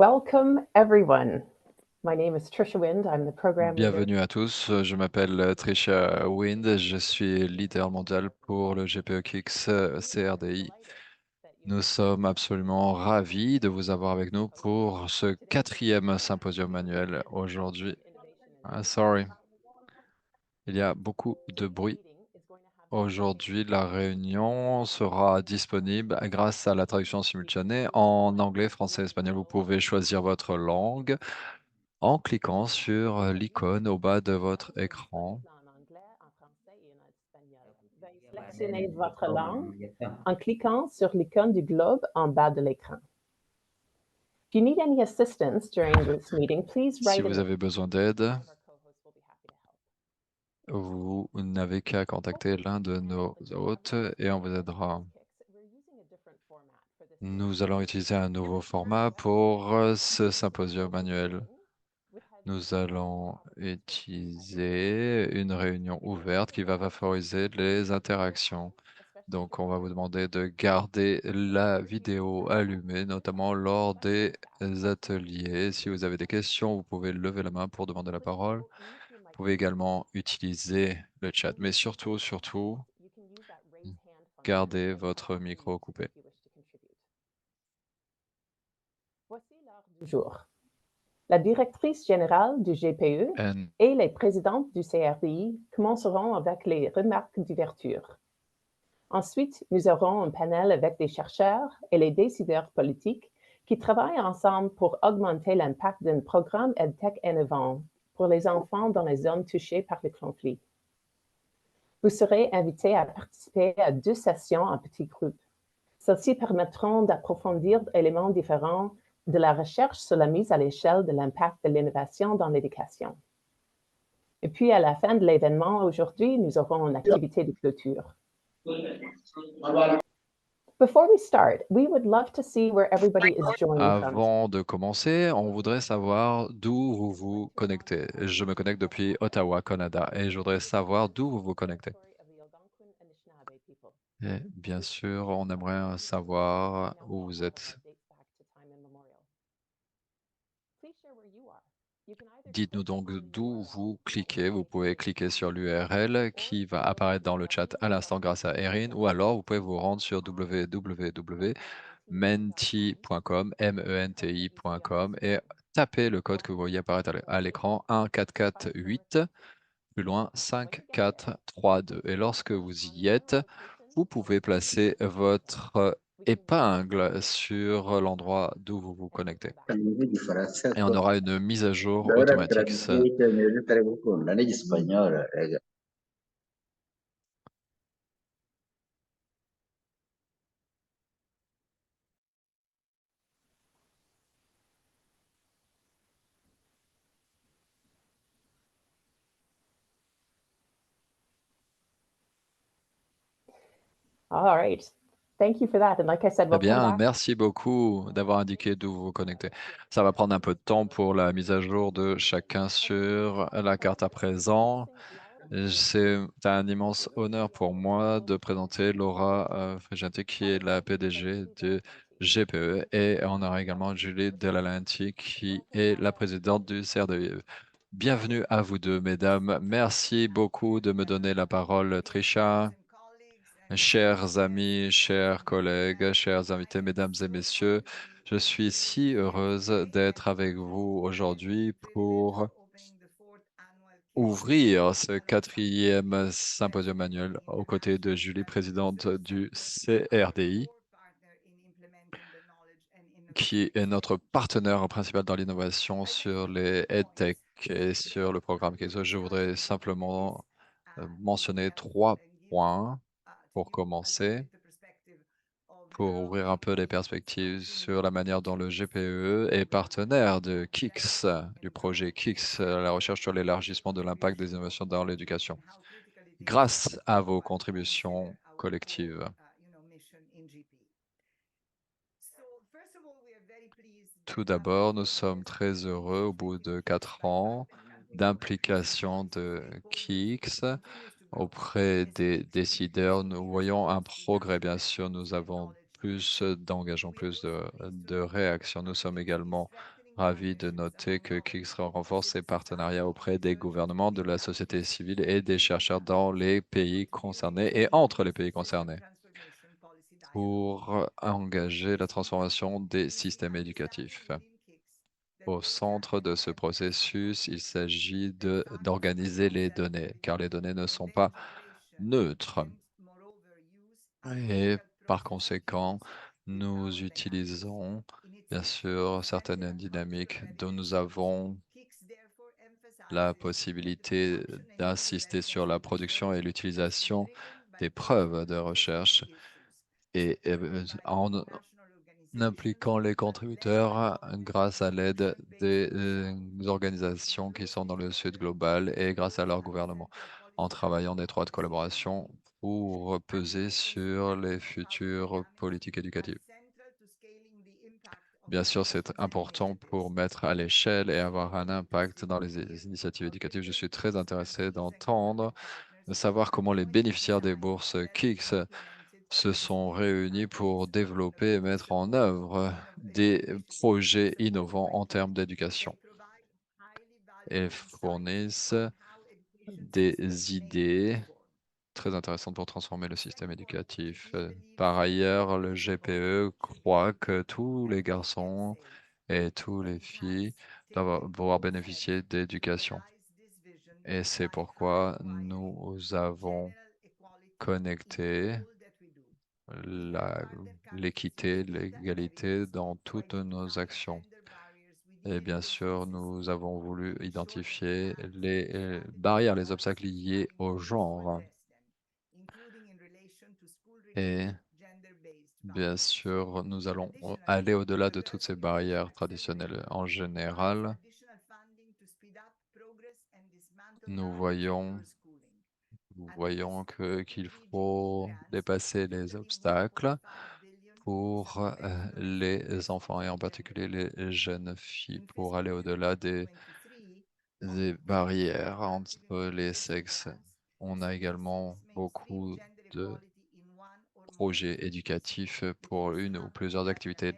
Welcome, everyone. My name is Trisha Wind. I'm the program leader. Bienvenue à tous, je m'appelle Tricia Wind, je suis leader mondial pour le GPE Kicks CRDI. Nous sommes absolument ravis de vous avoir avec nous pour ce 4e symposium annuel aujourd'hui. Sorry, il y a beaucoup de bruit. Aujourd'hui, la réunion sera disponible grâce à la traduction simultanée en anglais, français, espagnol. Vous pouvez choisir votre langue en cliquant sur l'icône au bas de votre écran. En anglais, en français et en espagnol. Veuillez sélectionner votre langue en cliquant sur l'icône du globe en bas de l'écran. If you need any assistance during this meeting, please Si write vous in. avez besoin d'aide, vous n'avez qu'à contacter l'un de nos hôtes et on vous aidera. Nous allons utiliser un nouveau format pour ce symposium annuel. Nous allons utiliser une réunion ouverte qui va favoriser les interactions. Donc, on va vous demander de garder la vidéo allumée, notamment lors des ateliers. Si vous avez des questions, vous pouvez lever la main pour demander la parole. Vous pouvez également utiliser le chat, mais surtout, gardez votre micro coupé. Voici l'ordre du jour. La directrice générale du GPE And et les présidentes du CRDI commenceront avec les remarques d'ouverture. Ensuite, nous aurons un panel avec des chercheurs et les décideurs politiques qui travaillent ensemble pour augmenter l'impact d'un programme EdTech innovant pour les enfants dans les zones touchées par le conflit. Vous serez invités à participer à 2 sessions en petits groupes. Celles-ci permettront d'approfondir éléments différents de la recherche sur la mise à l'échelle de l'impact de l'innovation dans l'éducation. Et puis, à la fin de l'événement aujourd'hui, nous aurons une activité de clôture. Before we start, we would love to see where everybody is joining from. avant de commencer, on voudrait savoir d'où vous vous connectez. Je me connecte depuis Ottawa, Canada, et je voudrais savoir d'où vous vous connectez. Et bien sûr, on aimerait savoir où vous êtes. Dites-nous donc d'où vous cliquez. Vous pouvez cliquer sur l'URL qui va apparaître dans le chat à l'instant grâce à Erin, ou alors vous pouvez vous rendre sur www.menti.com, menti.com, et taper le code que vous voyez apparaître à l'écran, 1448, plus loin 5432. Et lorsque vous y êtes, vous pouvez placer votre épingle sur l'endroit d'où vous vous connectez. Et on aura une mise à jour automatique. All right. Thank you for that. And like I said, Très we'll come bien, back. merci beaucoup d'avoir indiqué d'où vous vous connectez. Ça va prendre un peu de temps pour la mise à jour de chacun sur la carte à présent. C'est un immense honneur pour moi de présenter Laura Fregenti, qui est la PDG du GPE, et on aura également Julie Delalanti, qui est la présidente du CRDE. Bienvenue à vous deux, mesdames. Merci beaucoup de me donner la parole, Trisha. Chers amis, chers collègues, chers invités, mesdames et messieurs, je suis si heureuse d'être avec vous aujourd'hui pour ouvrir ce 4e symposium annuel aux côtés de Julie, présidente du CRDI, qui est notre partenaire principal dans l'innovation sur les EdTech et sur le programme KISO. Je voudrais simplement mentionner 3 points pour commencer, pour ouvrir un peu les perspectives sur la manière dont le GPE est partenaire de KICS, du projet KICS, la recherche sur l'élargissement de l'impact des innovations dans l'éducation, grâce à vos contributions collectives. Tout d'abord, nous sommes très heureux, au bout de 4 ans d'implication de KICS auprès des décideurs. Nous voyons un progrès, bien sûr. Nous avons plus d'engagement, plus de réactions. Nous sommes également ravi de noter que Kix renforce ses partenariats auprès des gouvernements, de la société civile et des chercheurs dans les pays concernés et entre les pays concernés pour engager la transformation des systèmes éducatifs. Au centre de ce processus, il s'agit d'organiser les données, car les données ne sont pas neutres. Et par conséquent, nous utilisons bien sûr certaines dynamiques dont nous avons la possibilité d'insister sur la production et l'utilisation des preuves de recherche et en impliquant les contributeurs grâce à l'aide des organisations qui sont dans le Sud global et grâce à leur gouvernement, en travaillant en étroite collaboration pour peser sur les futures politiques éducatives. Bien sûr, c'est important pour mettre à l'échelle et avoir un impact dans les initiatives éducatives. Je suis très intéressé d'entendre, de savoir comment les bénéficiaires des bourses KICS se sont réunis pour développer et mettre en œuvre des projets innovants en termes d'éducation et fournissent des idées très intéressantes pour transformer le système éducatif. Par ailleurs, le GPE croit que tous les garçons et toutes les filles doivent pouvoir bénéficier d'éducation. Et c'est pourquoi nous avons connecté la- l'équité, l'égalité dans toutes nos actions. Et bien sûr, nous avons voulu identifier les barrières, les obstacles liés au genre. Et bien sûr, nous allons aller au-delà de toutes ces barrières traditionnelles. En général, nous voyons qu'il faut dépasser les obstacles pour les enfants et en particulier les jeunes filles pour aller au-delà des barrières entre les sexes. On a également beaucoup de projets éducatifs pour une ou plusieurs activités.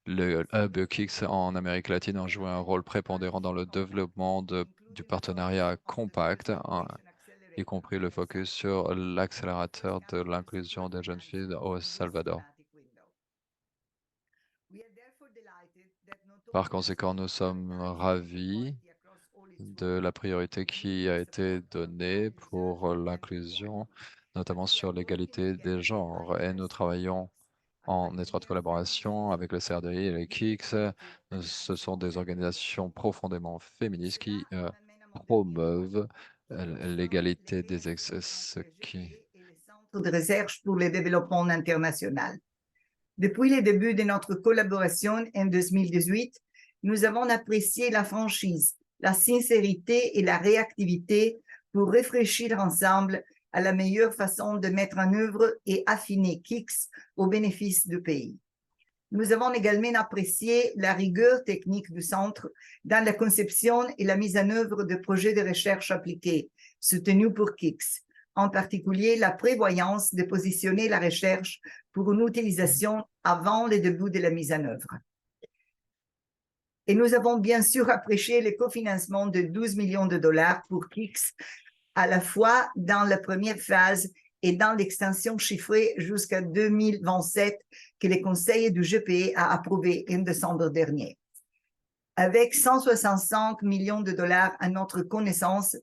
Le Hub Kicks en Amérique latine a joué un rôle prépondérant dans le développement du partenariat compact, y compris le focus sur l'accélérateur de l'inclusion des jeunes filles au Salvador. Par conséquent, nous sommes ravis de la priorité qui a été donnée pour l'inclusion, notamment sur l'égalité des genres. Et nous travaillons en étroite collaboration avec le CRDI et les KICS. Ce sont des organisations profondément féministes qui promeuvent l'égalité des sexes, ce qui de recherche pour le développement international. Depuis le début de notre collaboration en 2018, nous avons apprécié la franchise, la sincérité et la réactivité pour réfléchir ensemble à la meilleure façon de mettre en œuvre et affiner KICS au bénéfice du pays. Nous avons également apprécié la rigueur technique du centre dans la conception et la mise en œuvre de projets de recherche appliqués soutenus pour KICS, en particulier la prévoyance de positionner la recherche pour une utilisation avant le début de la mise en œuvre. Et nous avons bien sûr apprécié le cofinancement de 12 millions de dollars pour KICS, à la fois dans la première phase et dans l'extension chiffrée jusqu'à 2027 que le Conseil du GPE a approuvé en décembre dernier. Avec 165 millions de dollars à notre connaissance,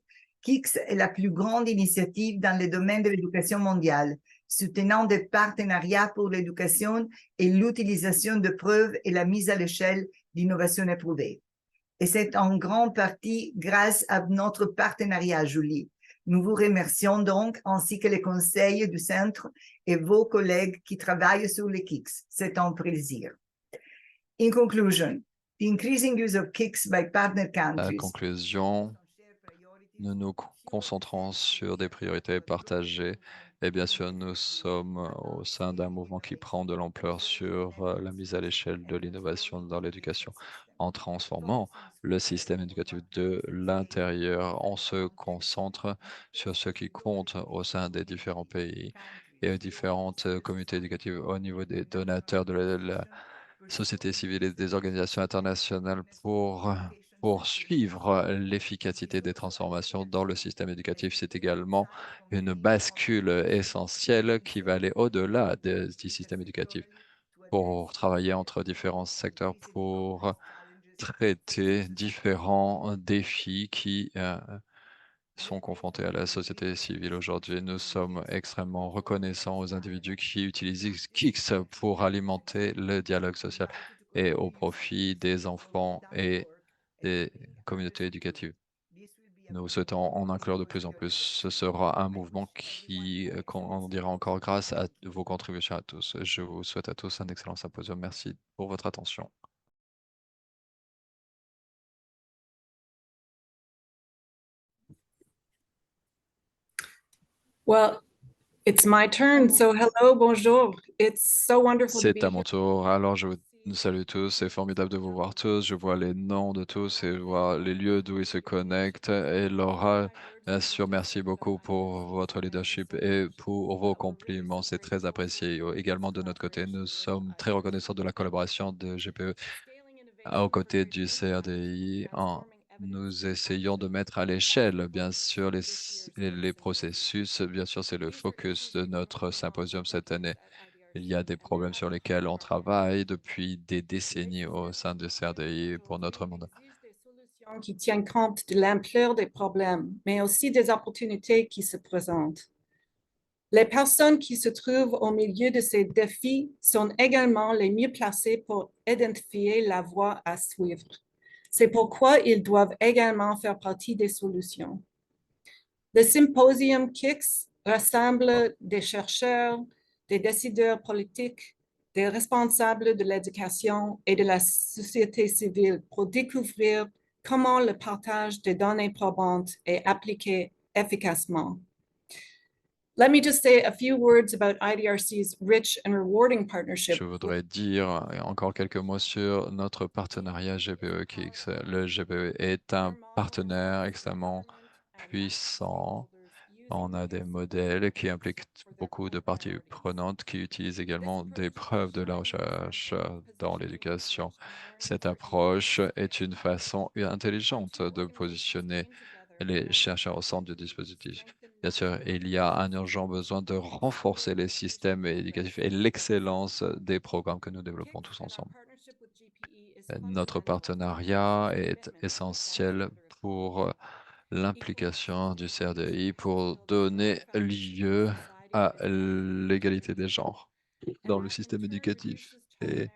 KICS est la plus grande initiative dans le domaine de l'éducation mondiale, soutenant des partenariats pour l'éducation et l'utilisation de preuves et la mise à l'échelle d'innovations éprouvées. Et c'est en grande partie grâce à notre partenariat, Julie. Nous vous remercions donc, ainsi que les conseils du centre et vos collègues qui travaillent sur les KICS. C'est un plaisir. In conclusion, the increasing use of KICS by partner à countries. conclusion, nous nous concentrons sur des priorités partagées et bien sûr, nous sommes au sein d'un mouvement qui prend de l'ampleur sur la mise à l'échelle de l'innovation dans l'éducation. En transformant le système éducatif de l'intérieur, on se concentre sur ce qui compte au sein des différents pays et aux différentes communautés éducatives au niveau des donateurs de société civile et des organisations internationales pour poursuivre l'efficacité des transformations dans le système éducatif. C'est également une bascule essentielle qui va aller au-delà du système éducatif pour travailler entre différents secteurs pour traiter différents défis qui sont confrontés à la société civile aujourd'hui. Nous sommes extrêmement reconnaissants aux individus qui utilisent Kix pour alimenter le dialogue social et au profit des enfants et des communautés éducatives. Nous souhaitons en inclure de plus en plus. Ce sera un mouvement qui on dira encore grâce à vos contributions à tous. Je vous souhaite à tous un excellent symposium. Merci pour votre attention. Well, it's my turn. So hello, bonjour. It's so wonderful to be C'est à mon here. tour. Alors, je vous salue tous. C'est formidable de vous voir tous. Je vois les noms de tous et je vois les lieux d'où ils se connectent. Et Laura, bien sûr, merci beaucoup pour votre leadership et pour vos compliments. C'est très apprécié. Également, de notre côté, nous sommes très reconnaissants de la collaboration de GPE aux côtés du CRDI. Nous essayons de mettre à l'échelle, bien sûr, les processus. Bien sûr, c'est le focus de notre symposium cette année. Il y a des problèmes sur lesquels on travaille depuis des décennies au sein du CRDI pour notre mandat. Des solutions qui tiennent compte de l'ampleur des problèmes, mais aussi des opportunités qui se présentent. Les personnes qui se trouvent au milieu de ces défis sont également les mieux placées pour identifier la voie à suivre. C'est pourquoi ils doivent également faire partie des solutions. Le symposium KICS rassemble des chercheurs, des décideurs politiques, des responsables de l'éducation et de la société civile pour découvrir comment le partage des données probantes est appliqué efficacement. Let me just say a few words about IDRC's rich and rewarding partnership. Je voudrais dire encore quelques mots sur notre partenariat GPE-KIX. Le GPE est un partenaire extrêmement puissant. On a des modèles qui impliquent beaucoup de parties prenantes qui utilisent également des preuves de la recherche dans l'éducation. Cette approche est une façon intelligente de positionner les chercheurs au centre du dispositif. Bien sûr, il y a un urgent besoin de renforcer les systèmes éducatifs et l'excellence des programmes que nous développons tous ensemble. Notre partenariat est essentiel pour l'implication du CRDI pour donner lieu à l'égalité des genres dans le système éducatif. Et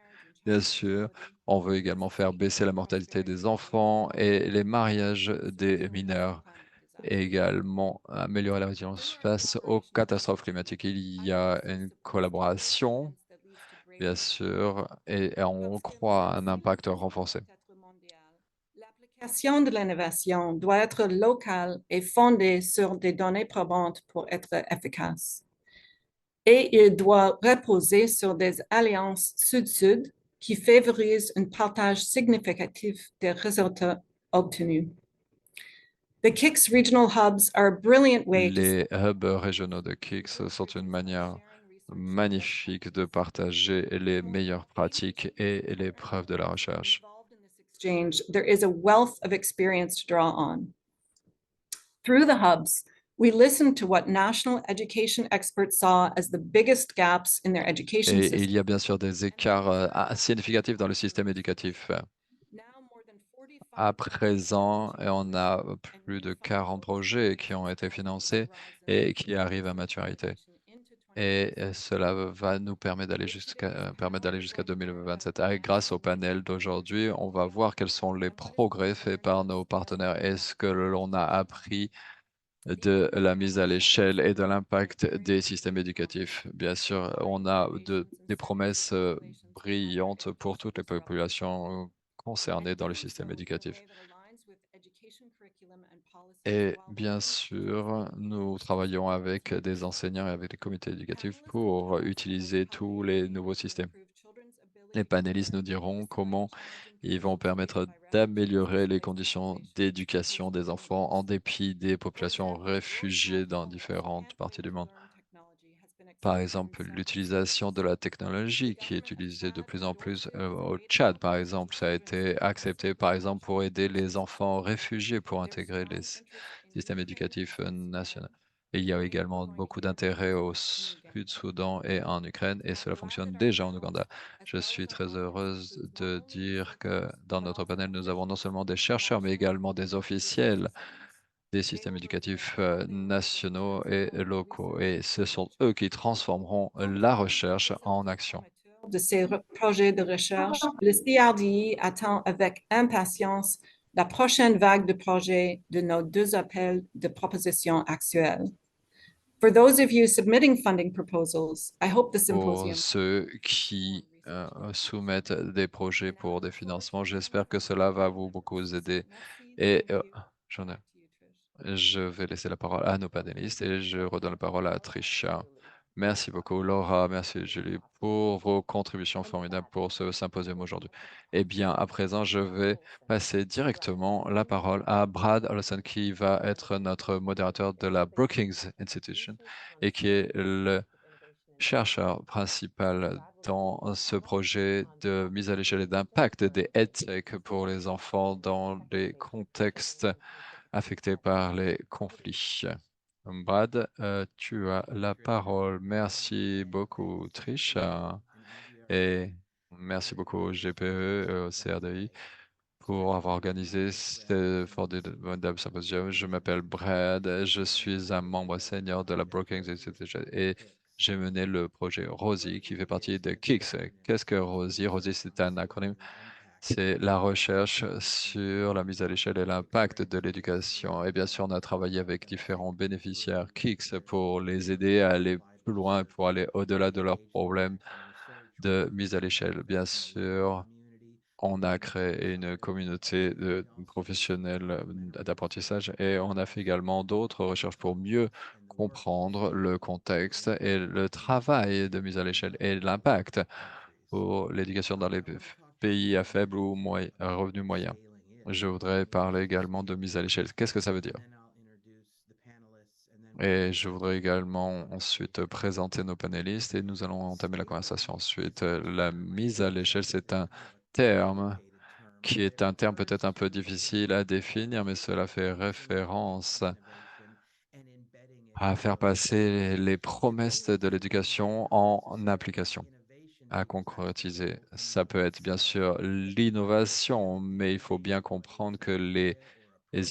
bien sûr, on veut également faire baisser la mortalité des enfants et les mariages des mineurs et également améliorer la résilience face aux catastrophes climatiques. Il y a une collaboration, bien sûr, et on croit à un impact renforcé. L'application de l'innovation doit être locale et fondée sur des données probantes pour être efficace. Et il doit reposer sur des alliances sud-sud qui favorisent un partage significatif des résultats obtenus. The KICS regional hubs are a brilliant way to Les hubs régionaux de KICS sont une manière magnifique de partager les meilleures pratiques et les preuves de la recherche. exchange. There is a wealth of experience to draw on. Through the hubs, we listened to what national education experts saw as the biggest gaps in their education Et system. il y a bien sûr des écarts significatifs dans le système éducatif. À présent, on a plus de 40 projets qui ont été financés et qui arrivent à maturité. Et cela va nous permettre d'aller jusqu'à 2027. Grâce au panel d'aujourd'hui, on va voir quels sont les progrès faits par nos partenaires et ce que l'on a appris de la mise à l'échelle et de l'impact des systèmes éducatifs. Bien sûr, on a des promesses brillantes pour toutes les populations concernées dans le système éducatif. Et bien sûr, nous travaillons avec des enseignants et avec des comités éducatifs pour utiliser tous les nouveaux systèmes. Les panélistes nous diront comment ils vont permettre d'améliorer les conditions d'éducation des enfants en dépit des populations réfugiées dans différentes parties du monde. Par exemple, l'utilisation de la technologie qui est utilisée de plus en plus au Tchad, par exemple, ça a été accepté, par exemple, pour aider les enfants réfugiés pour intégrer les systèmes éducatifs nationaux. Et il y a également beaucoup d'intérêt au Sud-Soudan et en Ukraine, et cela fonctionne déjà en Ouganda. Je suis très heureuse de dire que dans notre panel, nous avons non seulement des chercheurs, mais également des officiels des systèmes éducatifs nationaux et locaux. Et ce sont eux qui transformeront la recherche en action. De ces projets de recherche, le CRDI attend avec impatience la prochaine vague de projets de nos deux appels de propositions actuelles. For those of you submitting funding proposals, I hope the Pour symposium ceux qui soumettent des projets pour des financements, j'espère que cela va vous beaucoup aider. Et j'en ai. Je vais laisser la parole à nos panélistes et je redonne la parole à Trisha. Merci beaucoup, Laura. Merci, Julie, pour vos contributions formidables pour ce symposium aujourd'hui. Eh bien, à présent, je vais passer directement la parole à Brad Olson, qui va être notre modérateur de la Brookings Institution et qui est le chercheur principal dans ce projet de mise à l'échelle et d'impact des EdTech pour les enfants dans les contextes affectés par les conflits. Brad, tu as la parole. Merci beaucoup, Trish, et merci beaucoup au GPE, au CRDI, pour avoir organisé ce formidable symposium. Je m'appelle Brad, je suis un membre senior de la Brookings Institution et j'ai mené le projet ROSI qui fait partie de KICS. Qu'est-ce que ROSI? ROSI, c'est un acronyme. C'est la recherche sur la mise à l'échelle et l'impact de l'éducation. Et bien sûr, on a travaillé avec différents bénéficiaires KICS pour les aider à aller plus loin, pour aller au-delà de leurs problèmes de mise à l'échelle. Bien sûr, on a créé une communauté de professionnels d'apprentissage et on a fait également d'autres recherches pour mieux comprendre le contexte et le travail de mise à l'échelle et l'impact pour l'éducation dans les pays à faible ou revenu moyen. Je voudrais parler également de mise à l'échelle. Qu'est-ce que ça veut dire? Et je voudrais également ensuite présenter nos panélistes et nous allons entamer la conversation ensuite. La mise à l'échelle, c'est un terme qui est un terme peut-être un peu difficile à définir, mais cela fait référence à faire passer les promesses de l'éducation en application, à concrétiser. Ça peut être bien sûr l'innovation, mais il faut bien comprendre que les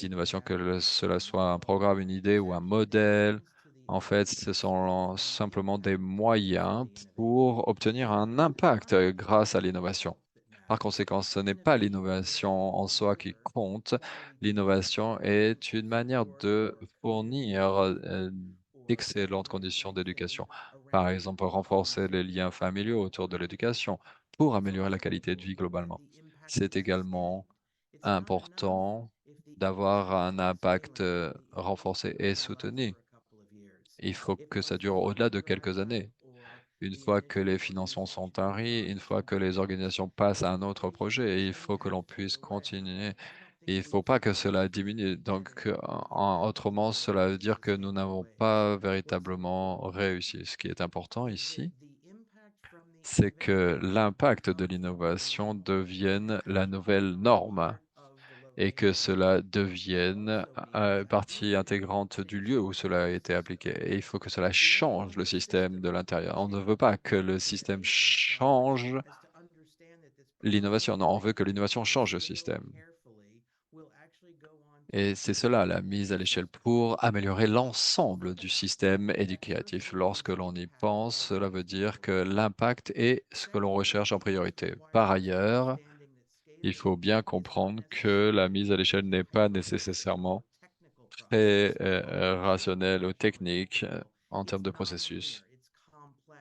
innovations, que cela soit un programme, une idée ou un modèle, en fait, ce sont simplement des moyens pour obtenir un impact grâce à l'innovation. Par conséquent, ce n'est pas l'innovation en soi qui compte. L'innovation est une manière de fournir d'excellentes conditions d'éducation. Par exemple, renforcer les liens familiaux autour de l'éducation pour améliorer la qualité de vie globalement. C'est également important d'avoir un impact renforcé et soutenu. Il faut que ça dure au-delà de quelques années. Une fois que les financements sont taris, une fois que les organisations passent à un autre projet, il faut que l'on puisse continuer. Il ne faut pas que cela diminue. Donc, autrement, cela veut dire que nous n'avons pas véritablement réussi. Ce qui est important ici, c'est que l'impact de l'innovation devienne la nouvelle norme et que cela devienne partie intégrante du lieu où cela a été appliqué. Et il faut que cela change le système de l'intérieur. On ne veut pas que le système change l'innovation. Non, on veut que l'innovation change le système. Et c'est cela, la mise à l'échelle pour améliorer l'ensemble du système éducatif. Lorsque l'on y pense, cela veut dire que l'impact est ce que l'on recherche en priorité. Par ailleurs, il faut bien comprendre que la mise à l'échelle n'est pas nécessairement très rationnelle ou technique en termes de processus.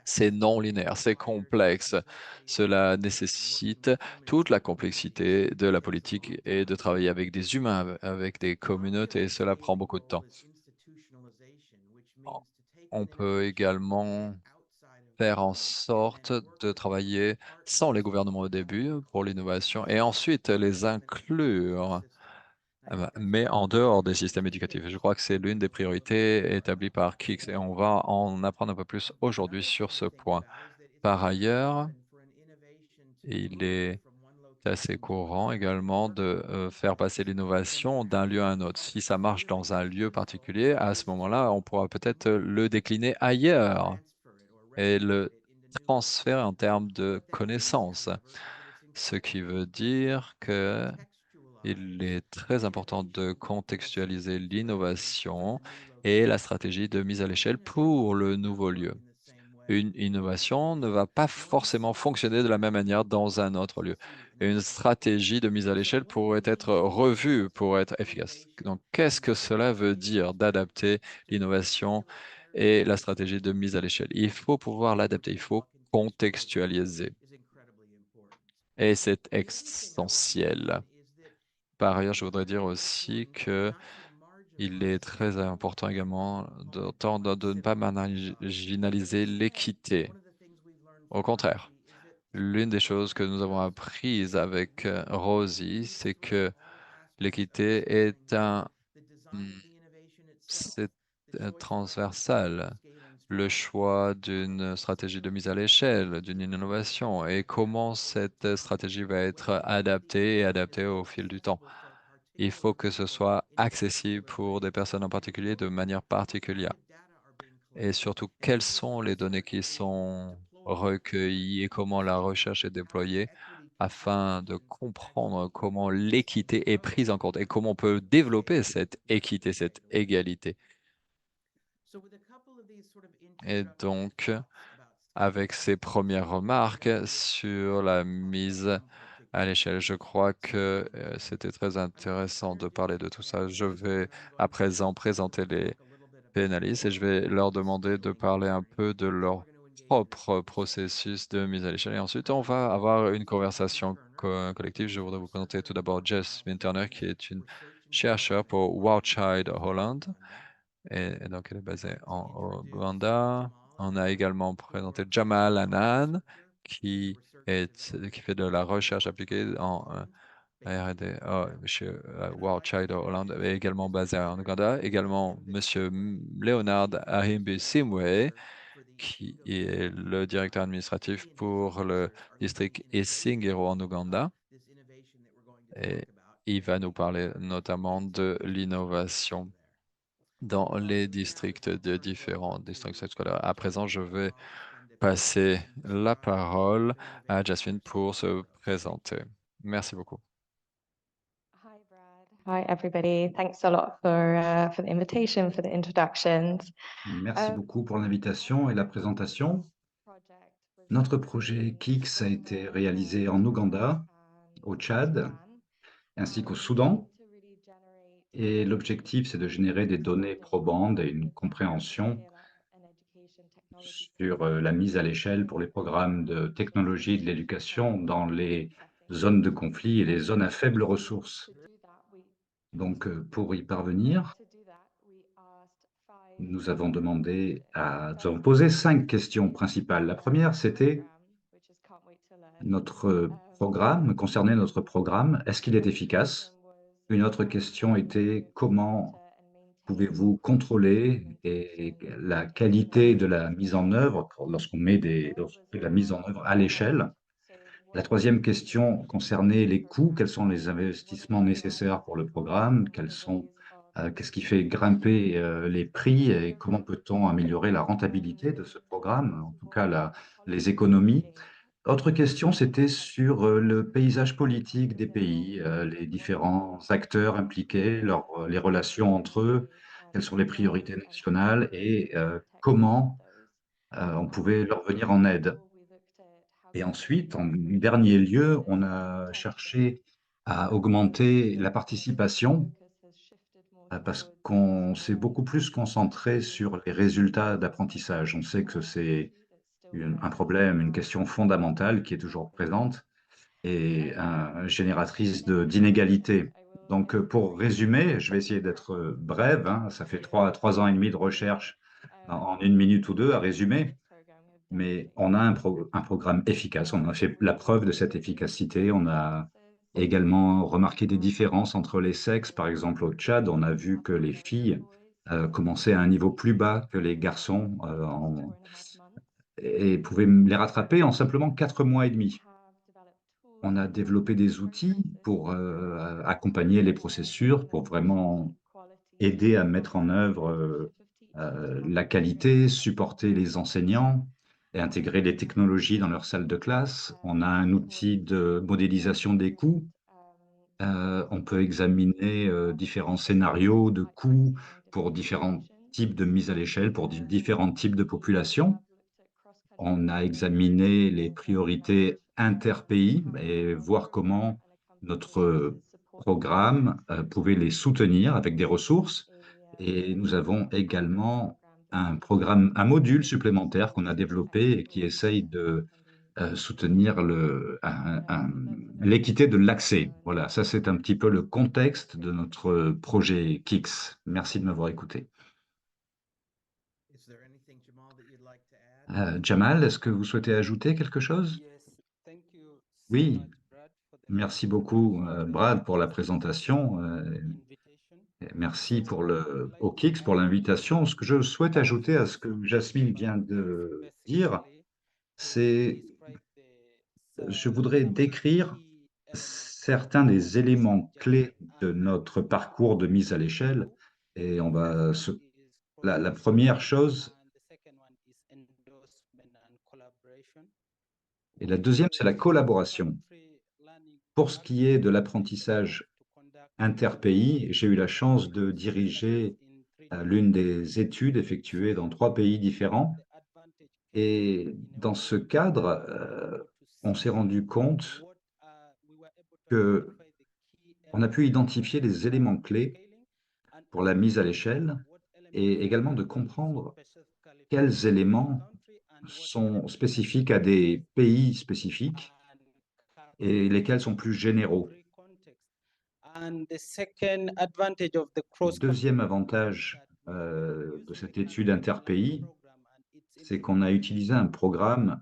C'est non linéaire, c'est complexe. Cela nécessite toute la complexité de la politique et de travailler avec des humains, avec des communautés, et cela prend beaucoup de temps. On peut également faire en sorte de travailler sans les gouvernements au début pour l'innovation et ensuite les inclure mais en dehors des systèmes éducatifs. Je crois que c'est l'une des priorités établies par KICS et on va en apprendre un peu plus aujourd'hui sur ce point. Par ailleurs, il est assez courant également de faire passer l'innovation d'un lieu à un autre. Si ça marche dans un lieu particulier, à ce moment-là, on pourra peut-être le décliner ailleurs et le transférer en termes de connaissances. Ce qui veut dire que il est très important de contextualiser l'innovation et la stratégie de mise à l'échelle pour le nouveau lieu. Une innovation ne va pas forcément fonctionner de la même manière dans un autre lieu. Et une stratégie de mise à l'échelle pourrait être revue pour être efficace. Donc, qu'est-ce que cela veut dire d'adapter l'innovation et la stratégie de mise à l'échelle? Il faut pouvoir l'adapter, il faut contextualiser. Et c'est essentiel. Par ailleurs, je voudrais dire aussi que il est très important également de ne pas marginaliser l'équité. Au contraire, l'une des choses que nous avons apprises avec Rosie, c'est que l'équité est c'est transversal. Le choix d'une stratégie de mise à l'échelle, d'une innovation et comment cette stratégie va être adaptée et adaptée au fil du temps. Il faut que ce soit accessible pour des personnes en particulier de manière particulière. Et surtout, quelles sont les données qui sont recueillies et comment la recherche est déployée afin de comprendre comment l'équité est prise en compte et comment on peut développer cette équité, cette égalité. Et donc, avec ces premières remarques sur la mise à l'échelle, je crois que c'était très intéressant de parler de tout ça. Je vais à présent présenter les pénalistes et je vais leur demander de parler un peu de leur propre processus de mise à l'échelle. Et ensuite, on va avoir une conversation collective. Je voudrais vous présenter tout d'abord Jasmine Turner, qui est une chercheure pour Wild Child Holland. Et donc, elle est basée en Ouganda. On a également présenté Jamal Anan, qui fait de la recherche appliquée en R&D chez Wild Child Holland, est également basé en Ouganda. Également, Monsieur Leonard Ahimbi Simwe, qui est le directeur administratif pour le district Isingiro en Ouganda. Et il va nous parler notamment de l'innovation dans les districts de différents districts scolaires. À présent, je vais passer la parole à Jasmine pour se présenter. Merci beaucoup. Hi, Brad. Hi, everybody. Thanks a lot for the invitation, for the introductions. Merci beaucoup pour l'invitation et la présentation. Notre projet KICS a été réalisé en Ouganda, au Tchad, ainsi qu'au Soudan. Et l'objectif, c'est de générer des données probantes et une compréhension sur la mise à l'échelle pour les programmes de technologie de l'éducation dans les zones de conflit et les zones à faibles ressources. Donc, pour y parvenir, nous avons posé 5 questions principales. La première, c'était concernait notre programme. Est-ce qu'il est efficace? Une autre question était comment pouvez-vous contrôler la qualité de la mise en œuvre lorsqu'on met la mise en œuvre à l'échelle? La troisième question concernait les coûts. Quels sont les investissements nécessaires pour le programme? Qu'est-ce qui fait grimper les prix et comment peut-on améliorer la rentabilité de ce programme, en tout cas les économies? Autre question, c'était sur le paysage politique des pays, les différents acteurs impliqués, les relations entre eux, quelles sont les priorités nationales et comment on pouvait leur venir en aide. Et ensuite, en dernier lieu, on a cherché à augmenter la participation parce qu'on s'est beaucoup plus concentré sur les résultats d'apprentissage. On sait que c'est un problème, une question fondamentale qui est toujours présente et génératrice d'inégalités. Donc, pour résumer, je vais essayer d'être brève, hein, ça fait 3 ans et demi de recherche en 1 minute ou 2 à résumer, mais on a un programme efficace. On a fait la preuve de cette efficacité. On a également remarqué des différences entre les sexes. Par exemple, au Tchad, on a vu que les filles commençaient à un niveau plus bas que les garçons et pouvaient les rattraper en simplement 4 mois et demi. On a développé des outils pour accompagner les processus, pour vraiment aider à mettre en œuvre la qualité, supporter les enseignants et intégrer les technologies dans leur salle de classe. On a un outil de modélisation des coûts. On peut examiner différents scénarios de coûts pour différents types de mise à l'échelle, pour différents types de populations. On a examiné les priorités interpays et voir comment notre programme pouvait les soutenir avec des ressources. Et nous avons également un programme, un module supplémentaire qu'on a développé et qui essaye de soutenir l'équité de l'accès. Voilà, ça c'est un petit peu le contexte de notre projet KICS. Merci de m'avoir écouté. Jamal, est-ce que vous souhaitez ajouter quelque chose? Oui, merci beaucoup, Brad, pour la présentation. Et merci au KICS pour l'invitation. Ce que je souhaite ajouter à ce que Jasmine vient de dire, c'est je voudrais décrire certains des éléments clés de notre parcours de mise à l'échelle. Et la première chose, et la deuxième, c'est la collaboration. Pour ce qui est de l'apprentissage interpays, j'ai eu la chance de diriger l'une des études effectuées dans 3 pays différents. Et dans ce cadre, on s'est rendu compte qu'on a pu identifier les éléments clés pour la mise à l'échelle et également de comprendre quels éléments sont spécifiques à des pays spécifiques et lesquels sont plus généraux. Deuxième avantage de cette étude interpays, c'est qu'on a utilisé un programme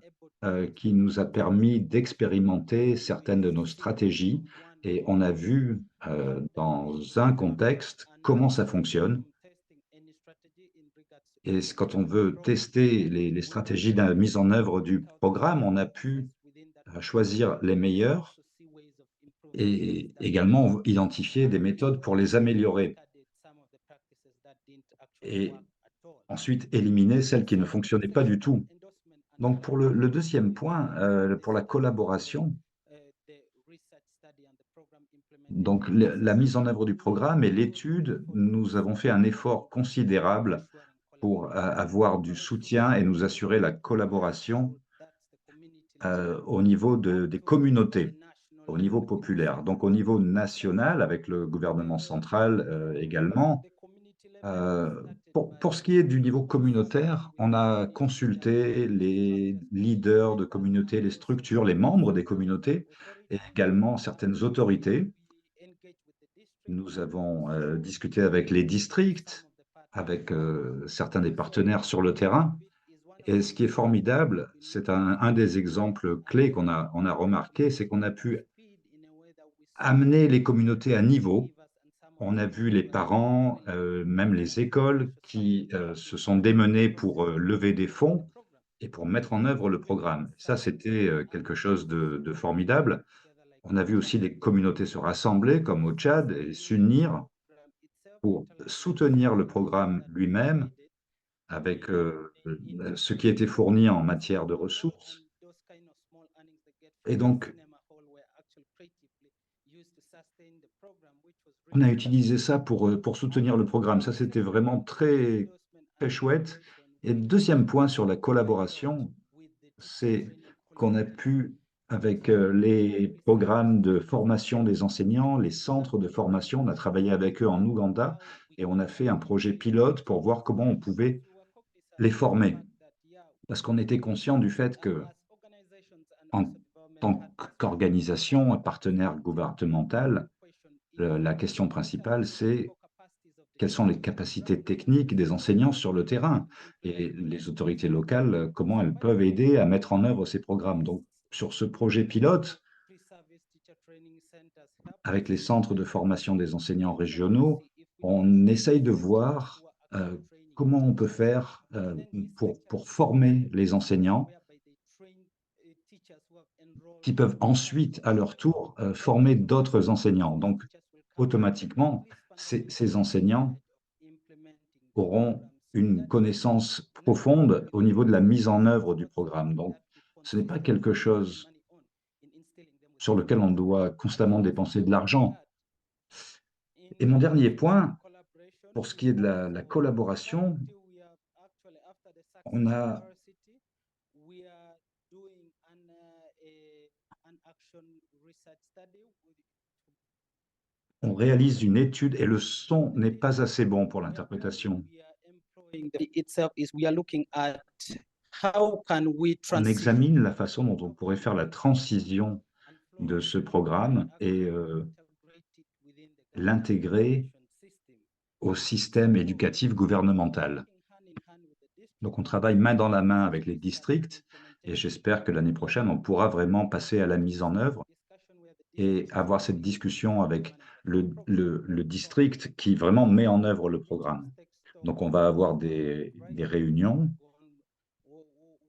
qui nous a permis d'expérimenter certaines de nos stratégies et on a vu dans un contexte comment ça fonctionne. Et quand on veut tester les stratégies de mise en œuvre du programme, on a pu choisir les meilleures et également identifier des méthodes pour les améliorer. Et ensuite éliminer celles qui ne fonctionnaient pas du tout. Donc pour le deuxième point, pour la collaboration, donc la mise en œuvre du programme et l'étude, nous avons fait un effort considérable pour avoir du soutien et nous assurer la collaboration au niveau des communautés, au niveau populaire. Donc au niveau national, avec le gouvernement central également. Pour ce qui est du niveau communautaire, on a consulté les leaders de communautés, les structures, les membres des communautés et également certaines autorités. Nous avons discuté avec les districts, avec certains des partenaires sur le terrain. Et ce qui est formidable, c'est un des exemples clés qu'on a remarqué, c'est qu'on a pu amener les communautés à niveau. On a vu les parents, même les écoles qui se sont démenés pour lever des fonds et pour mettre en œuvre le programme. Ça, c'était quelque chose de formidable. On a vu aussi les communautés se rassembler, comme au Tchad, et s'unir pour soutenir le programme lui-même avec ce qui était fourni en matière de ressources. Et donc, on a utilisé ça pour soutenir le programme. Ça, c'était vraiment très, très chouette. Et le deuxième point sur la collaboration, c'est qu'on a pu, avec les programmes de formation des enseignants, les centres de formation, on a travaillé avec eux en Ouganda et on a fait un projet pilote pour voir comment on pouvait les former. Parce qu'on était conscient du fait que, en tant qu'organisation, partenaire gouvernemental, la question principale, c'est quelles sont les capacités techniques des enseignants sur le terrain et les autorités locales, comment elles peuvent aider à mettre en œuvre ces programmes. Donc, sur ce projet pilote, avec les centres de formation des enseignants régionaux, on essaye de voir comment on peut faire pour former les enseignants qui peuvent ensuite, à leur tour, former d'autres enseignants. Donc, automatiquement, ces enseignants auront une connaissance profonde au niveau de la mise en œuvre du programme. Donc, ce n'est pas quelque chose sur lequel on doit constamment dépenser de l'argent. Et mon dernier point, pour ce qui est de la collaboration, on réalise une étude et le son n'est pas assez bon pour l'interprétation. On examine la façon dont on pourrait faire la transition de ce programme et l'intégrer au système éducatif gouvernemental. Donc, on travaille main dans la main avec les districts et j'espère que l'année prochaine, on pourra vraiment passer à la mise en œuvre et avoir cette discussion avec le district qui vraiment met en œuvre le programme. Donc, on va avoir des réunions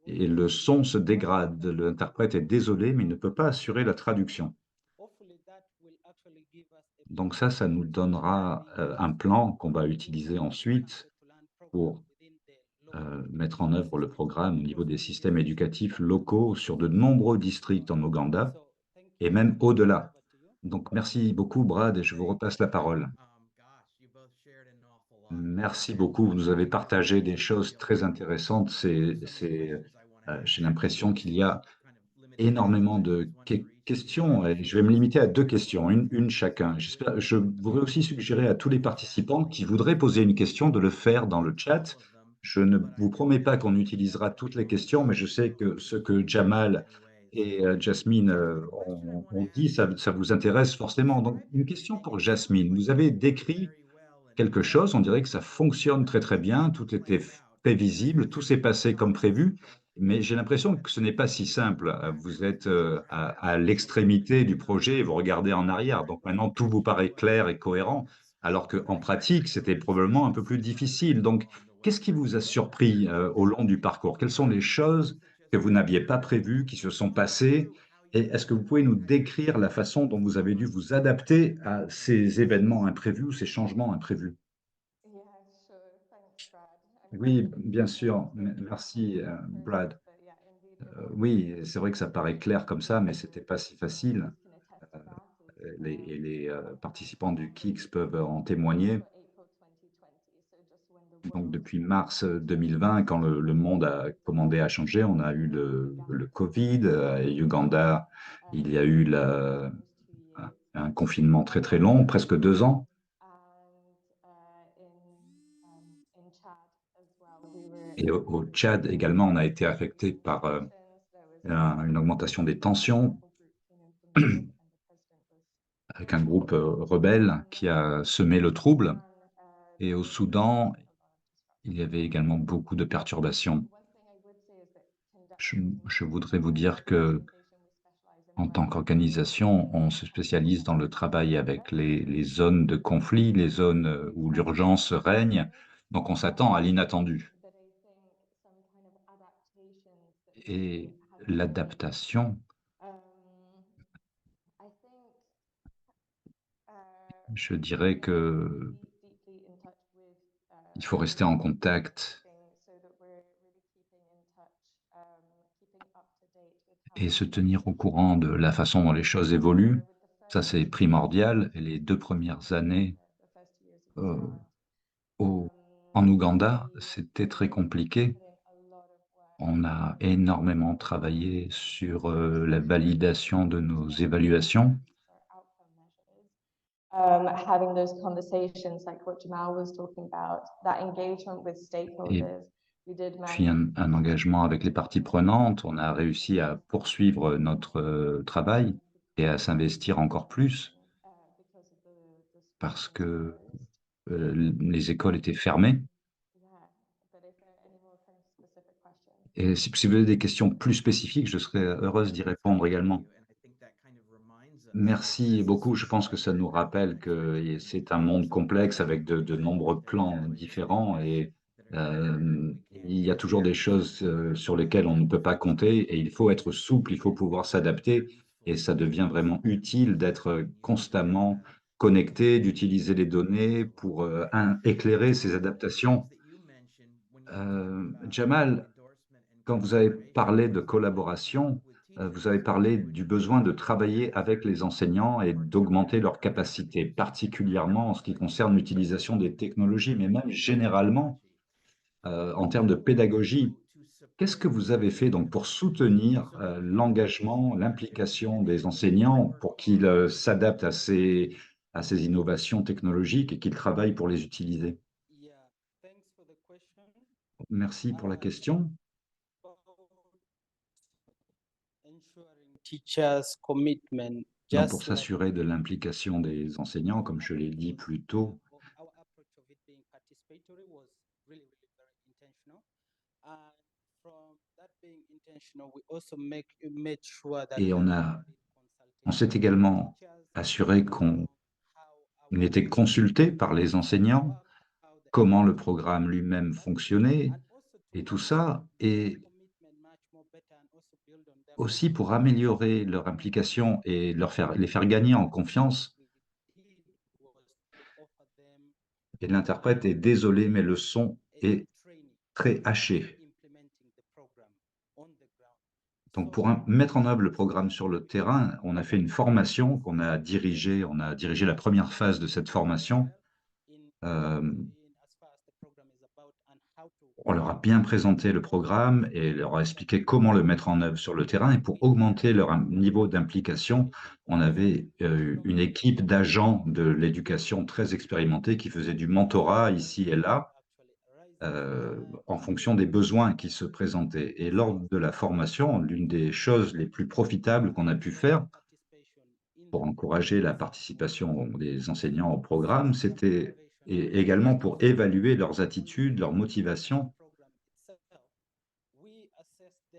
et le son se dégrade. L'interprète est désolé, mais il ne peut pas assurer la traduction. Donc ça nous donnera un plan qu'on va utiliser ensuite pour mettre en œuvre le programme au niveau des systèmes éducatifs locaux sur de nombreux districts en Ouganda et même au-delà. Donc merci beaucoup, Brad, et je vous repasse la parole. Merci beaucoup, vous nous avez partagé des choses très intéressantes. J'ai l'impression qu'il y a énormément de questions et je vais me limiter à 2 questions, une chacun. Je voudrais aussi suggérer à tous les participants qui voudraient poser une question de le faire dans le chat. Je ne vous promets pas qu'on utilisera toutes les questions, mais je sais que ce que Jamal et Jasmine ont dit, ça vous intéresse forcément. Donc, une question pour Jasmine. Vous avez décrit quelque chose, on dirait que ça fonctionne très très bien, tout était prévisible, tout s'est passé comme prévu, mais j'ai l'impression que ce n'est pas si simple. Vous êtes à l'extrémité du projet et vous regardez en arrière, donc maintenant tout vous paraît clair et cohérent, alors qu'en pratique, c'était probablement un peu plus difficile. Donc, qu'est-ce qui vous a surpris au long du parcours? Quelles sont les choses que vous n'aviez pas prévues, qui se sont passées? Et est-ce que vous pouvez nous décrire la façon dont vous avez dû vous adapter à ces événements imprévus, ces changements imprévus? Oui, bien sûr. Merci, Brad. Oui, c'est vrai que ça paraît clair comme ça, mais c'était pas si facile. Les participants du KICS peuvent en témoigner. Donc, depuis mars 2020, quand le monde a commandé à changer, on a eu le Covid. À Uganda, il y a eu un confinement très très long, presque 2 ans. Et au Tchad également, on a été affecté par une augmentation des tensions avec un groupe rebelle qui a semé le trouble. Et au Soudan, il y avait également beaucoup de perturbations. Je voudrais vous dire que, en tant qu'organisation, on se spécialise dans le travail avec les zones de conflit, les zones où l'urgence règne. Donc, on s'attend à l'inattendu. Et l'adaptation, je dirais que il faut rester en contact et se tenir au courant de la façon dont les choses évoluent. Ça, c'est primordial. Et les 2 premières années en Ouganda, c'était très compliqué. On a énormément travaillé sur la validation de nos évaluations. Having those conversations like what Jamal was talking about, that engagement with stakeholders. Puis un engagement avec les parties prenantes. On a réussi à poursuivre notre travail et à s'investir encore plus parce que les écoles étaient fermées. Et si vous avez des questions plus spécifiques, je serais heureuse d'y répondre également. Merci beaucoup. Je pense que ça nous rappelle que c'est un monde complexe avec de nombreux plans différents et il y a toujours des choses sur lesquelles on ne peut pas compter et il faut être souple, il faut pouvoir s'adapter et ça devient vraiment utile d'être constamment connecté, d'utiliser les données pour éclairer ces adaptations. Jamal, quand vous avez parlé de collaboration, vous avez parlé du besoin de travailler avec les enseignants et d'augmenter leurs capacités, particulièrement en ce qui concerne l'utilisation des technologies, mais même généralement en termes de pédagogie. Qu'est-ce que vous avez fait donc pour soutenir l'engagement, l'implication des enseignants pour qu'ils s'adaptent à ces innovations technologiques et qu'ils travaillent pour les utiliser? Merci pour la question. Donc, pour s'assurer de l'implication des enseignants, comme je l'ai dit plus tôt, et on s'est également assuré qu'on était consulté par les enseignants, comment le programme lui-même fonctionnait, et tout ça, et aussi pour améliorer leur implication et les faire gagner en confiance. Et l'interprète est désolé, mais le son est très haché. Donc, pour mettre en œuvre le programme sur le terrain, on a fait une formation qu'on a dirigée. On a dirigé la première phase de cette formation. On leur a bien présenté le programme et leur a expliqué comment le mettre en œuvre sur le terrain. Et pour augmenter leur niveau d'implication, on avait une équipe d'agents de l'éducation très expérimentés qui faisaient du mentorat ici et là, en fonction des besoins qui se présentaient. Et lors de la formation, l'une des choses les plus profitables qu'on a pu faire pour encourager la participation des enseignants au programme, c'était également pour évaluer leurs attitudes, leurs motivations.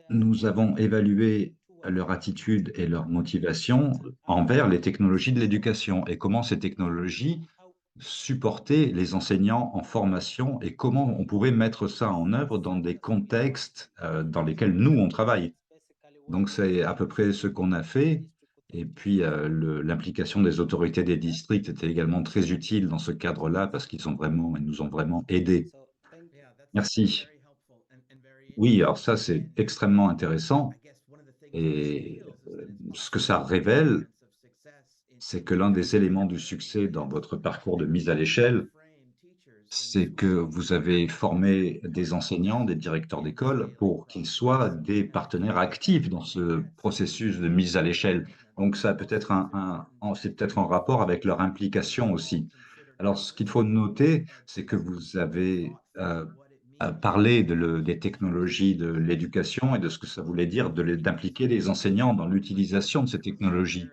Nous avons évalué leur attitude et leur motivation envers les technologies de l'éducation et comment ces technologies supporter les enseignants en formation et comment on pouvait mettre ça en œuvre dans des contextes dans lesquels nous, on travaille. Donc, c'est à peu près ce qu'on a fait. Et puis, l'implication des autorités des districts était également très utile dans ce cadre-là parce ils nous ont vraiment aidés. Merci. Oui, alors ça, c'est extrêmement intéressant. Et ce que ça révèle, c'est que l'un des éléments du succès dans votre parcours de mise à l'échelle, c'est que vous avez formé des enseignants, des directeurs d'école pour qu'ils soient des partenaires actifs dans ce processus de mise à l'échelle. Donc ça a peut-être c'est peut-être en rapport avec leur implication aussi. Alors ce qu'il faut noter, c'est que vous avez parlé des technologies de l'éducation et de ce que ça voulait dire d'impliquer les enseignants dans l'utilisation de ces technologies.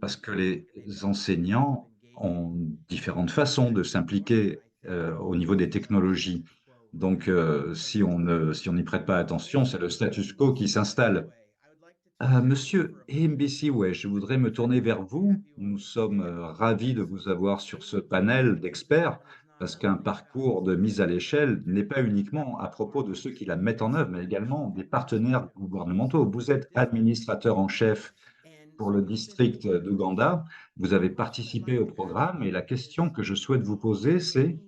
Parce que les enseignants ont différentes façons de s'impliquer au niveau des technologies. Donc, si on n'y prête pas attention, c'est le status quo qui s'installe. Monsieur MBC, ouais, je voudrais me tourner vers vous. Nous sommes ravis de vous avoir sur ce panel d'experts parce qu'un parcours de mise à l'échelle n'est pas uniquement à propos de ceux qui la mettent en œuvre, mais également des partenaires gouvernementaux. Vous êtes administrateur en chef pour le district d'Ouganda. Vous avez participé au programme et la question que je souhaite vous poser, c'est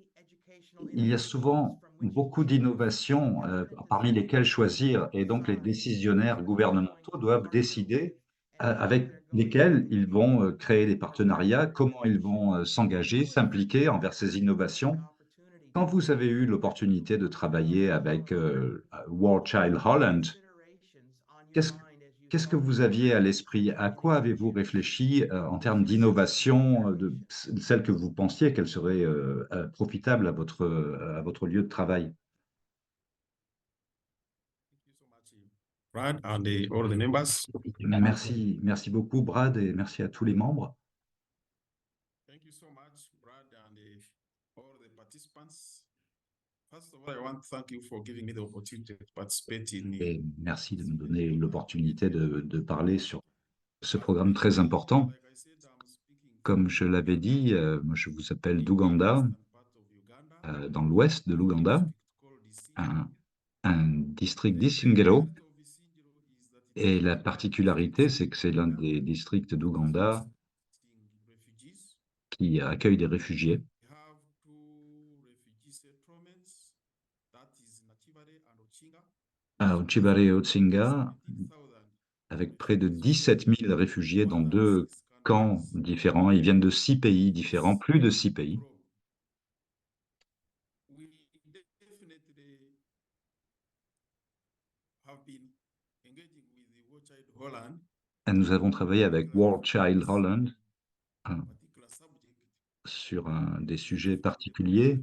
il y a souvent beaucoup d'innovations parmi lesquelles choisir et donc les décisionnaires gouvernementaux doivent décider avec lesquels ils vont créer des partenariats, comment ils vont s'engager, s'impliquer envers ces innovations. Quand vous avez eu l'opportunité de travailler avec War Child Holland, Qu'est-ce qu'est-ce que vous aviez à l'esprit? À quoi avez-vous réfléchi, en termes d'innovation, de celles que vous pensiez qu'elles seraient, profitables à votre lieu de travail? Brad and all the members. Merci beaucoup Brad et merci à tous les membres. Thank you so much, Brad and all the participants. First of all, I want to thank you for giving me the opportunity to participate in Et merci de me donner l'opportunité de parler sur ce programme très important. Like I said, Comme je l'avais dit, moi je vous appelle d'Ouganda, dans l'ouest de l'Ouganda, un district d'Isingiro. Et la particularité, c'est que c'est l'un des districts d'Ouganda qui accueille des réfugiés. À Ochibare et Otsinga, avec près de 17 000 réfugiés dans 2 camps différents. Ils viennent de 6 pays différents, plus de 6 pays. Et nous avons travaillé avec World Child Holland sur des sujets particuliers.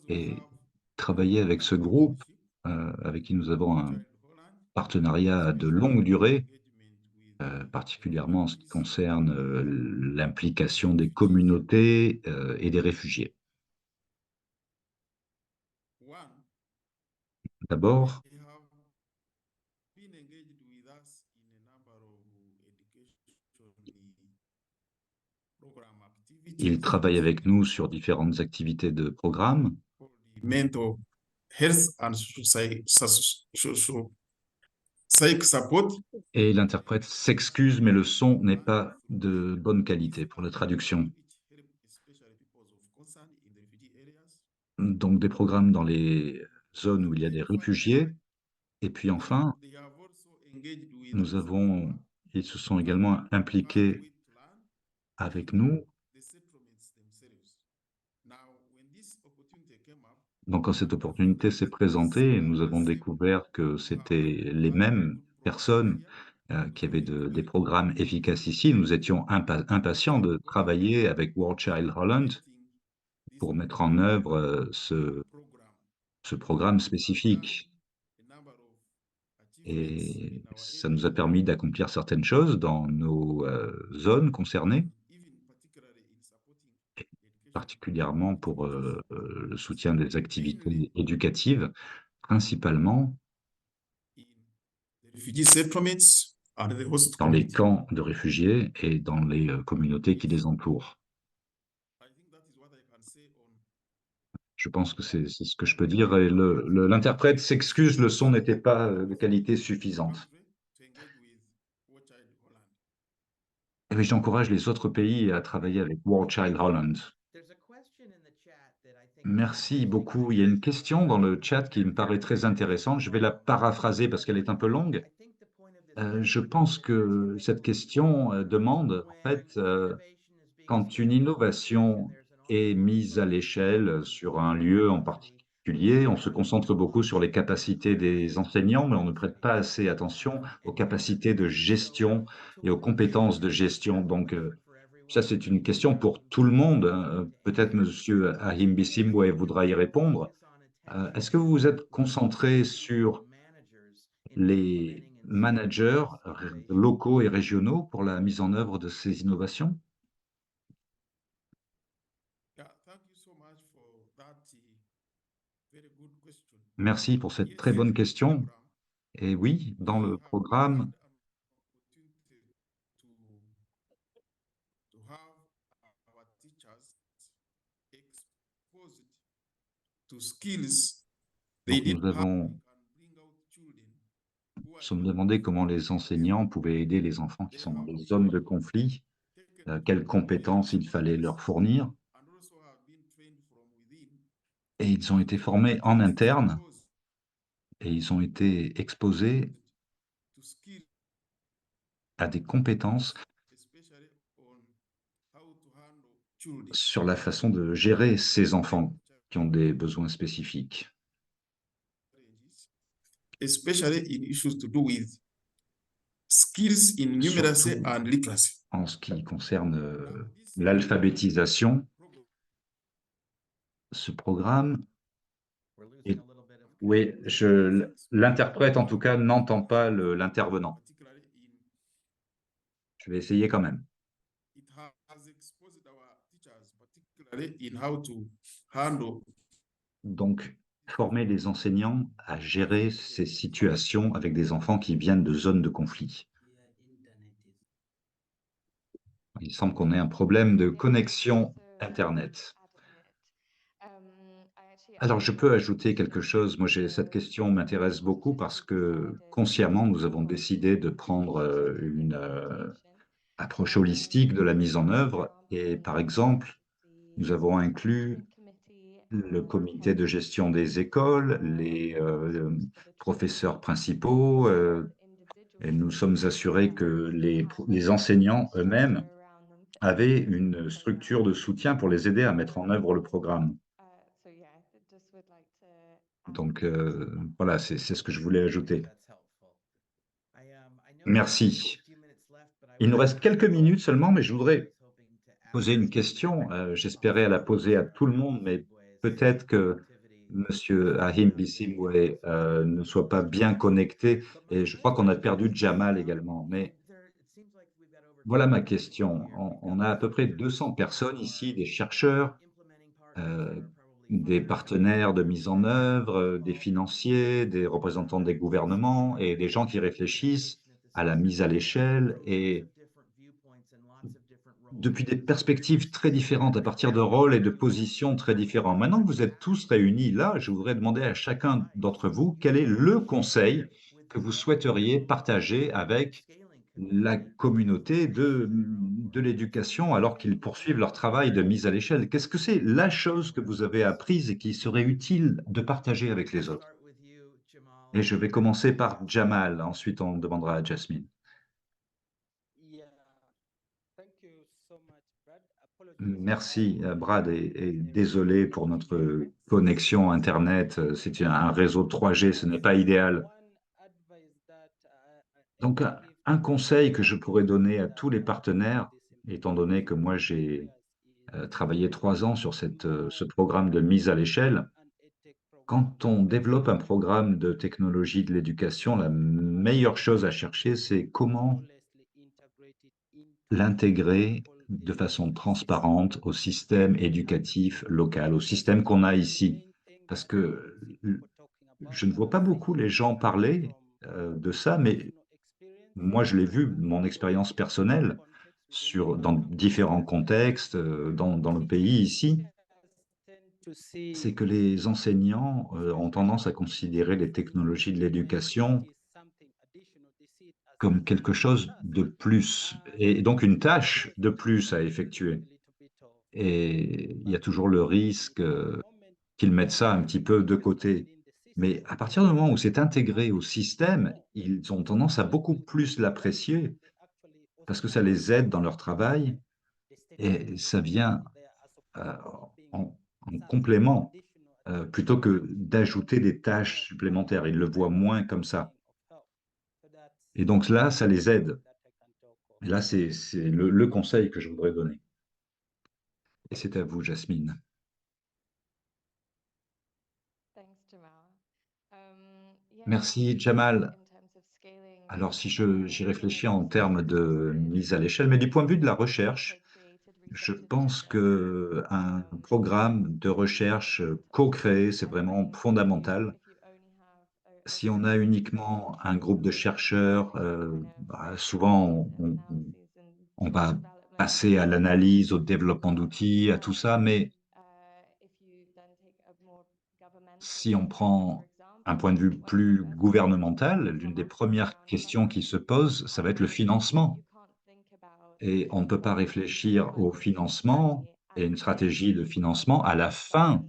Et travailler avec ce groupe, avec qui nous avons un partenariat de longue durée, particulièrement en ce qui concerne l'implication des communautés et des réfugiés. D'abord, ils travaillent avec nous sur différentes activités de programme. Mental health and psych support. Et l'interprète s'excuse, mais le son n'est pas de bonne qualité pour la traduction. Donc des programmes dans les zones où il y a des réfugiés. Et puis enfin, ils se sont également impliqués avec nous. Donc quand cette opportunité s'est présentée, nous avons découvert que c'était les mêmes personnes qui avaient des programmes efficaces ici. Nous étions impatients de travailler avec World Child Holland pour mettre en œuvre ce programme spécifique. Et ça nous a permis d'accomplir certaines choses dans nos zones concernées, particulièrement pour le soutien des activités éducatives, principalement dans les camps de réfugiés et dans les communautés qui les entourent. Je pense que c'est ce que je peux dire. Et l'interprète s'excuse, le son n'était pas de qualité suffisante. Et oui, j'encourage les autres pays à travailler avec World Child Holland. Merci beaucoup. Il y a une question dans le chat qui me paraît très intéressante. Je vais la paraphraser parce qu'elle est un peu longue. Je pense que cette question demande, en fait, quand une innovation est mise à l'échelle sur un lieu en particulier, on se concentre beaucoup sur les capacités des enseignants, mais on ne prête pas assez attention aux capacités de gestion et aux compétences de gestion. Donc, ça, c'est une question pour tout le monde. Peut-être Monsieur Ahim Bissimwe voudra y répondre. Est-ce que vous vous êtes concentré sur les managers locaux et régionaux pour la mise en œuvre de ces innovations? Merci pour cette très bonne question. Et oui, dans le programme, donc nous sommes demandé comment les enseignants pouvaient aider les enfants qui sont dans des zones de conflit, quelles compétences il fallait leur fournir. Et ils ont été formés en interne et ils ont été exposés à des compétences sur la façon de gérer ces enfants qui ont des besoins spécifiques. Especially in issues to do with skills in numeracy Surtout and literacy. en ce qui concerne l'alphabétisation, ce programme est... Oui, l'interprète en tout cas n'entend pas l'intervenant. Je vais essayer quand même. It has exposed our teachers, particularly in how to handle. Donc, former les enseignants à gérer ces situations avec des enfants qui viennent de zones de conflit. Il semble qu'on ait un problème de connexion Internet. Alors, je peux ajouter quelque chose. Moi, cette question m'intéresse beaucoup parce que consciemment, nous avons décidé de prendre une approche holistique de la mise en œuvre. Et par exemple, nous avons inclus le comité de gestion des écoles, les professeurs principaux, et nous sommes assurés que les enseignants eux-mêmes avaient une structure de soutien pour les aider à mettre en œuvre le programme. Donc, voilà, c'est ce que je voulais ajouter. Merci. Il nous reste quelques minutes seulement, mais je voudrais poser une question. J'espérais la poser à tout le monde, mais peut-être que Monsieur Ahim Bissimwe ne soit pas bien connecté, et je crois qu'on a perdu Jamal également. Mais voilà ma question. On a à peu près 200 personnes ici, des chercheurs, des partenaires de mise en œuvre, des financiers, des représentants des gouvernements et des gens qui réfléchissent à la mise à l'échelle et depuis des perspectives très différentes, à partir de rôles et de positions très différents. Maintenant que vous êtes tous réunis là, je voudrais demander à chacun d'entre vous quel est le conseil que vous souhaiteriez partager avec la communauté de l'éducation alors qu'ils poursuivent leur travail de mise à l'échelle. Qu'est-ce que c'est la chose que vous avez apprise et qui serait utile de partager avec les autres? Et je vais commencer par Jamal, ensuite on demandera à Jasmine. Merci, Brad, et désolé pour notre connexion Internet. C'est un réseau 3G, ce n'est pas idéal. Donc, un conseil que je pourrais donner à tous les partenaires, étant donné que moi j'ai travaillé 3 ans sur ce programme de mise à l'échelle, quand on développe un programme de technologie de l'éducation, la meilleure chose à chercher, c'est comment l'intégrer de façon transparente au système éducatif local, au système qu'on a ici. Parce que je ne vois pas beaucoup les gens parler de ça, mais moi je l'ai vu, mon expérience personnelle, dans différents contextes, dans le pays ici, c'est que les enseignants ont tendance à considérer les technologies de l'éducation comme quelque chose de plus, et donc une tâche de plus à effectuer. Et il y a toujours le risque qu'ils mettent ça un petit peu de côté. Mais à partir du moment où c'est intégré au système, ils ont tendance à beaucoup plus l'apprécier parce que ça les aide dans leur travail et ça vient euh, en complément plutôt que d'ajouter des tâches supplémentaires. Ils le voient moins comme ça. Et donc là, ça les aide. Et là, c'est le conseil que je voudrais donner. Et c'est à vous, Jasmine. Merci, Jamal. Alors, si j'y réfléchis en termes de mise à l'échelle, mais du point de vue de la recherche, je pense qu'un programme de recherche co-créé, c'est vraiment fondamental. Si on a uniquement un groupe de chercheurs, souvent on va passer à l'analyse, au développement d'outils, à tout ça, mais si on prend un point de vue plus gouvernemental, l'une des premières questions qui se posent, ça va être le financement. Et on ne peut pas réfléchir au financement et une stratégie de financement à la fin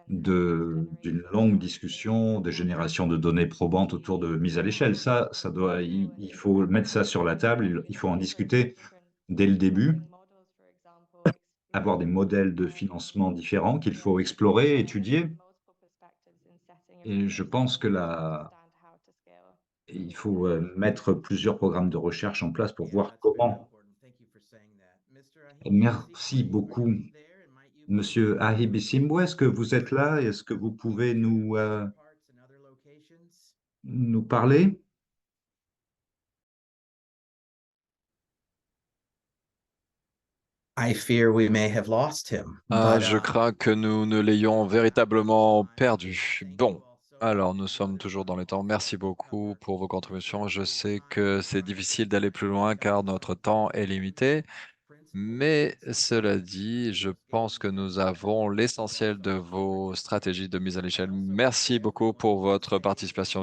d'une longue discussion de génération de données probantes autour de mise à l'échelle. Il faut mettre ça sur la table, il faut en discuter dès le début, avoir des modèles de financement différents qu'il faut explorer, étudier. Et je pense que il faut mettre plusieurs programmes de recherche en place pour voir comment. Merci beaucoup. Monsieur Ahibissimwe, est-ce que vous êtes là? Est-ce que vous pouvez nous parler? I fear we may have lost him. Je crains que nous ne l'ayons véritablement perdu. Bon, alors nous sommes toujours dans les temps. Merci beaucoup pour vos contributions. Je sais que c'est difficile d'aller plus loin car notre temps est limité, Mais cela dit, je pense que nous avons l'essentiel de vos stratégies de mise à l'échelle. Merci beaucoup pour votre participation.